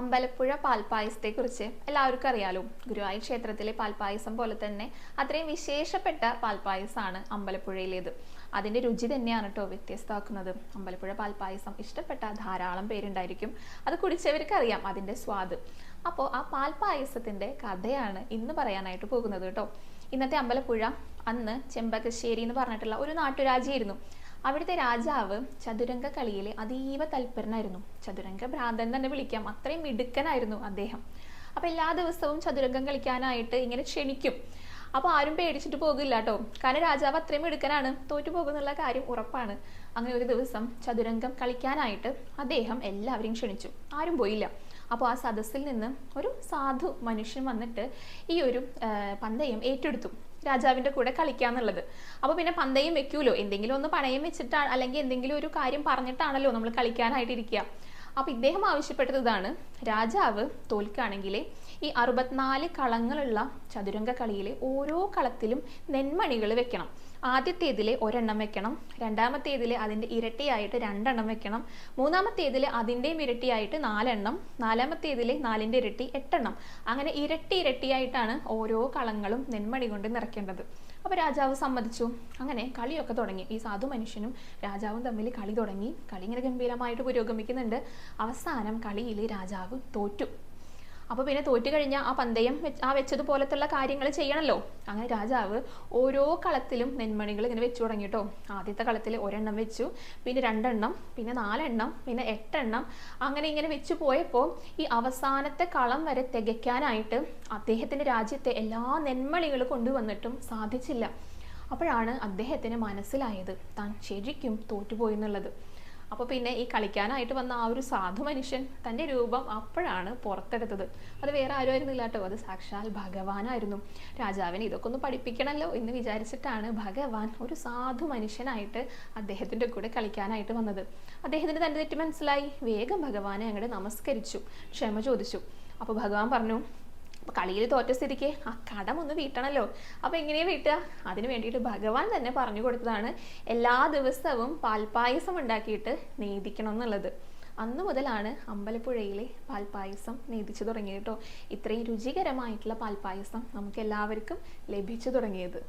അമ്പലപ്പുഴ പാൽപ്പായസത്തെക്കുറിച്ച് എല്ലാവർക്കും അറിയാലോ. ഗുരുവായൂർ ക്ഷേത്രത്തിലെ പാൽപ്പായസം പോലെ തന്നെ അത്രയും വിശേഷപ്പെട്ട പാൽപ്പായസമാണ് അമ്പലപ്പുഴയിലേത്. അതിൻ്റെ രുചി തന്നെയാണ് കേട്ടോ വ്യത്യസ്തമാക്കുന്നത്. അമ്പലപ്പുഴ പാൽപ്പായസം ഇഷ്ടപ്പെട്ട ധാരാളം പേരുണ്ടായിരിക്കും. അത് കുടിച്ചവർക്ക് അറിയാം അതിൻ്റെ സ്വാദ്. അപ്പോൾ ആ പാൽപ്പായസത്തിൻ്റെ കഥയാണ് ഇന്ന് പറയാനായിട്ട് പോകുന്നത് കേട്ടോ. ഇന്നത്തെ അമ്പലപ്പുഴ അന്ന് ചെമ്പകശ്ശേരി എന്ന് പറഞ്ഞിട്ടുള്ള ഒരു നാട്ടുരാജ്യമായിരുന്നു. അവിടുത്തെ രാജാവ് ചതുരംഗ കളിയിൽ അതീവ തൽപരനായിരുന്നു. ചതുരംഗ ഭ്രാന്തൻ തന്നെ വിളിക്കാം, അത്രയും മിടുക്കനായിരുന്നു അദ്ദേഹം. അപ്പൊ എല്ലാ ദിവസവും ചതുരംഗം കളിക്കാനായിട്ട് ഇങ്ങനെ ക്ഷണിക്കും. അപ്പൊ ആരും പേടിച്ചിട്ട് പോകില്ല കേട്ടോ, കാരണം രാജാവ് അത്രയും മിടുക്കനാണ്, തോറ്റു പോകുന്നുള്ള കാര്യം ഉറപ്പാണ്. അങ്ങനെ ഒരു ദിവസം ചതുരംഗം കളിക്കാനായിട്ട് അദ്ദേഹം എല്ലാവരെയും ക്ഷണിച്ചു. ആരും പോയില്ല. അപ്പോൾ ആ സദസ്സിൽ നിന്ന് ഒരു സാധു മനുഷ്യൻ വന്നിട്ട് ഈ ഒരു പന്തയം ഏറ്റെടുത്തു, രാജാവിൻ്റെ കൂടെ കളിക്കാന്നുള്ളത്. അപ്പോൾ പിന്നെ പന്തയം വെക്കൂലോ, എന്തെങ്കിലും ഒന്ന് പണയം വെച്ചിട്ടാണ്, അല്ലെങ്കിൽ എന്തെങ്കിലും ഒരു കാര്യം പറഞ്ഞിട്ടാണല്ലോ നമ്മൾ കളിക്കാനായിട്ട് ഇരിക്കുക. അപ്പോൾ ഇദ്ദേഹം ആവശ്യപ്പെട്ടത് ഇതാണ്: രാജാവ് തോൽക്കുകയാണെങ്കിൽ ഈ 64 കളങ്ങളുള്ള ചതുരംഗ കളിയിലെ ഓരോ കളത്തിലും നെന്മണികൾ വെക്കണം. ആദ്യത്തേതിൽ ഒരെണ്ണം വെക്കണം, രണ്ടാമത്തേതിൽ അതിൻ്റെ ഇരട്ടിയായിട്ട് 2 എണ്ണം വെക്കണം, മൂന്നാമത്തേതിൽ അതിൻ്റെയും ഇരട്ടിയായിട്ട് 4 എണ്ണം, നാലാമത്തേതിൽ 4ൻ്റെ ഇരട്ടി 8 എണ്ണം. അങ്ങനെ ഇരട്ടിയായിട്ടാണ് ഓരോ കളങ്ങളും നെന്മണി കൊണ്ട് നിറയ്ക്കേണ്ടത്. അപ്പോൾ രാജാവ് സമ്മതിച്ചു. അങ്ങനെ കളിയൊക്കെ തുടങ്ങി. ഈ സാധു മനുഷ്യനും രാജാവും തമ്മിൽ കളി തുടങ്ങി. കളി ഇങ്ങനെ ഗംഭീരമായിട്ട് പുരോഗമിക്കുന്നുണ്ട്. അവസാനം കളിയിൽ രാജാവ് തോറ്റു. അപ്പോൾ പിന്നെ തോറ്റു കഴിഞ്ഞാൽ ആ പന്തയം വെച്ചതുപോലത്തുള്ള കാര്യങ്ങൾ ചെയ്യണമല്ലോ. അങ്ങനെ രാജാവ് ഓരോ കളത്തിലും നെന്മണികൾ ഇങ്ങനെ വെച്ചു തുടങ്ങി കേട്ടോ. ആദ്യത്തെ കളത്തിൽ ഒരെണ്ണം വെച്ചു, പിന്നെ 2 എണ്ണം, പിന്നെ 4 എണ്ണം, പിന്നെ 8 എണ്ണം. അങ്ങനെ ഇങ്ങനെ വെച്ചു പോയപ്പോൾ ഈ അവസാനത്തെ കളം വരെ തികയ്ക്കാനായിട്ട് അദ്ദേഹത്തിൻ്റെ രാജ്യത്തെ എല്ലാ നെന്മണികൾ കൊണ്ടുവന്നിട്ടും സാധിച്ചില്ല. അപ്പോഴാണ് അദ്ദേഹത്തിന് മനസ്സിലായത് താൻ ശരിക്കും തോറ്റുപോയി എന്നുള്ളത്. അപ്പോൾ പിന്നെ ഈ കളിക്കാനായിട്ട് വന്ന ആ ഒരു സാധു മനുഷ്യൻ തൻ്റെ രൂപം അപ്പോഴാണ് പുറത്തെടുത്തത്. അത് വേറെ ആരും ആയിരുന്നില്ല കേട്ടോ, അത് സാക്ഷാൽ ഭഗവാനായിരുന്നു. രാജാവിനെ ഇതൊക്കെ ഒന്ന് പഠിപ്പിക്കണമല്ലോ എന്ന് വിചാരിച്ചിട്ടാണ് ഭഗവാൻ ഒരു സാധു മനുഷ്യനായിട്ട് അദ്ദേഹത്തിൻ്റെ കൂടെ കളിക്കാനായിട്ട് വന്നത്. അദ്ദേഹത്തിന് തൻ്റെ തെറ്റ് മനസ്സിലായി. വേഗം ഭഗവാനെ അങ്ങോട്ട് നമസ്കരിച്ചു, ക്ഷമ ചോദിച്ചു. അപ്പോൾ ഭഗവാൻ പറഞ്ഞു, അപ്പോൾ കളിയിൽ തോറ്റ സ്ഥിതിക്ക് ആ കടം ഒന്ന് വീട്ടണമല്ലോ. അപ്പോൾ എങ്ങനെയാണ് വീട്ടുക? അതിന് വേണ്ടിയിട്ട് ഭഗവാൻ തന്നെ പറഞ്ഞു കൊടുത്തതാണ് എല്ലാ ദിവസവും പാൽപ്പായസം ഉണ്ടാക്കിയിട്ട് നേദിക്കണം എന്നുള്ളത്. അന്ന് മുതലാണ് അമ്പലപ്പുഴയിലെ പാൽപ്പായസം നേദിച്ചു തുടങ്ങിയത് കേട്ടോ. ഇത്രയും രുചികരമായിട്ടുള്ള പാൽപ്പായസം നമുക്ക് എല്ലാവർക്കും ലഭിച്ചു തുടങ്ങിയത്.